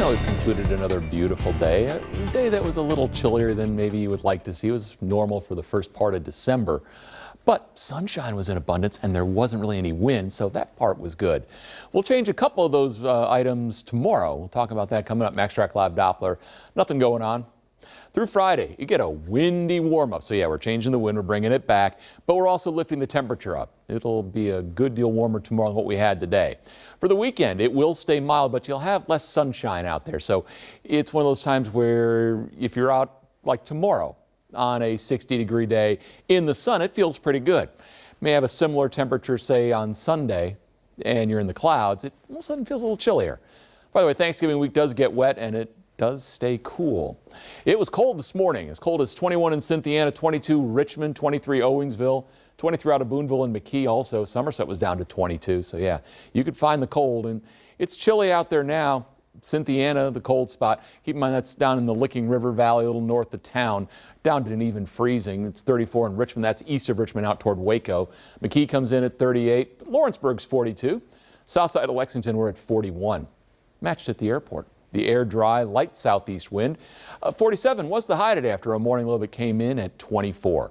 We've concluded another beautiful day, a day that was a little chillier than maybe you would like to see. It was normal for the first part of December, but sunshine was in abundance and there wasn't really any wind, so that part was good. We'll change a couple of those items tomorrow. We'll talk about that coming up. Max Track Live Doppler. Nothing going on. Through Friday, you get a windy warm-up. So yeah, we're changing the wind, we're bringing it back, but we're also lifting the temperature up. It'll be a good deal warmer tomorrow than what we had today. For the weekend, it will stay mild, but you'll have less sunshine out there. So it's one of those times where if you're out like tomorrow on a 60-degree day in the sun, it feels pretty good. May have a similar temperature, say, on Sunday, and you're in the clouds. It all of a sudden feels a little chillier. By the way, Thanksgiving week does get wet, and it does stay cool. It was cold this morning, as cold as 21 in Cynthiana, 22 Richmond, 23 Owensville, 23 out of Boonville and McKee also. Somerset was down to 22, so yeah, you could find the cold, and it's chilly out there now. Cynthiana, the cold spot. Keep in mind that's down in the Licking River Valley, a little north of town, down to an even freezing. It's 34 in Richmond. That's east of Richmond out toward Waco. McKee comes in at 38. Lawrenceburg's 42. South side of Lexington, we're at 41. Matched at the airport. The air dry, light southeast wind. 47 was the high today after a morning low that came in at 24.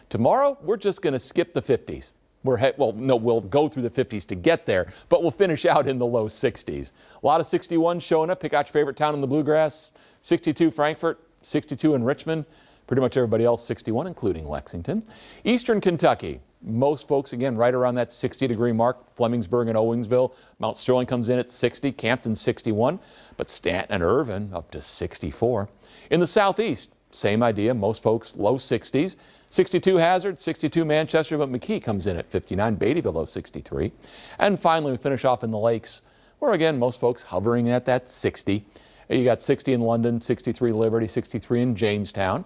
Tomorrow, we're just going to skip the 50s. We'll go through the 50s to get there, but we'll finish out in the low 60s. A lot of 61 showing up. Pick out your favorite town in the Bluegrass. 62 Frankfort, 62 in Richmond. Pretty much everybody else 61, including Lexington. Eastern Kentucky. Most folks, again, right around that 60-degree mark. Flemingsburg and Owensville. Mount Sterling comes in at 60. Campton 61. But Stanton and Irvin up to 64. In the southeast, same idea. Most folks low 60s. 62 Hazard, 62 Manchester, but McKee comes in at 59. Beattyville low 63. And finally, we finish off in the lakes, where again, most folks hovering at that 60. You got 60 in London, 63 Liberty, 63 in Jamestown.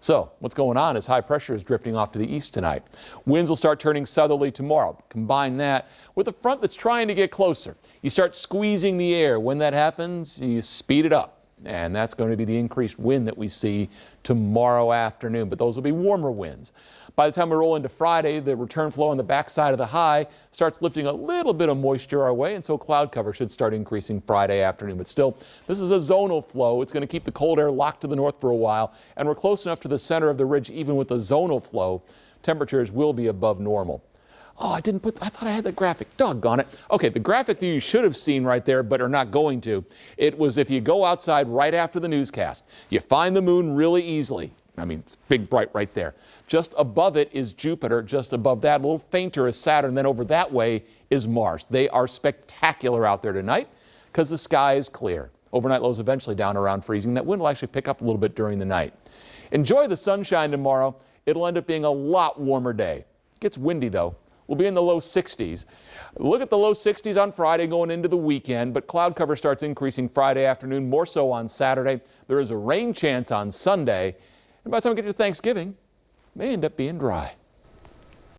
So what's going on is high pressure is drifting off to the east tonight. Winds will start turning southerly tomorrow. Combine that with a front that's trying to get closer. You start squeezing the air. When that happens, you speed it up. And that's going to be the increased wind that we see tomorrow afternoon. But those will be warmer winds. By the time we roll into Friday, the return flow on the backside of the high starts lifting a little bit of moisture our way, and so cloud cover should start increasing Friday afternoon. But still, this is a zonal flow. It's going to keep the cold air locked to the north for a while, and we're close enough to the center of the ridge, even with the zonal flow, temperatures will be above normal. Oh, I thought I had the graphic. Doggone it. Okay, the graphic that you should have seen right there, but are not going to. It was if you go outside right after the newscast, you find the moon really easily. I mean, it's big, bright right there. Just above it is Jupiter. Just above that, a little fainter, is Saturn. Then over that way is Mars. They are spectacular out there tonight because the sky is clear. Overnight lows eventually down around freezing. That wind will actually pick up a little bit during the night. Enjoy the sunshine tomorrow. It'll end up being a lot warmer day. It gets windy, though. We'll be in the low 60s. Look at the low 60s on Friday going into the weekend, but cloud cover starts increasing Friday afternoon, more so on Saturday. There is a rain chance on Sunday. And by the time we get to Thanksgiving, it may end up being dry.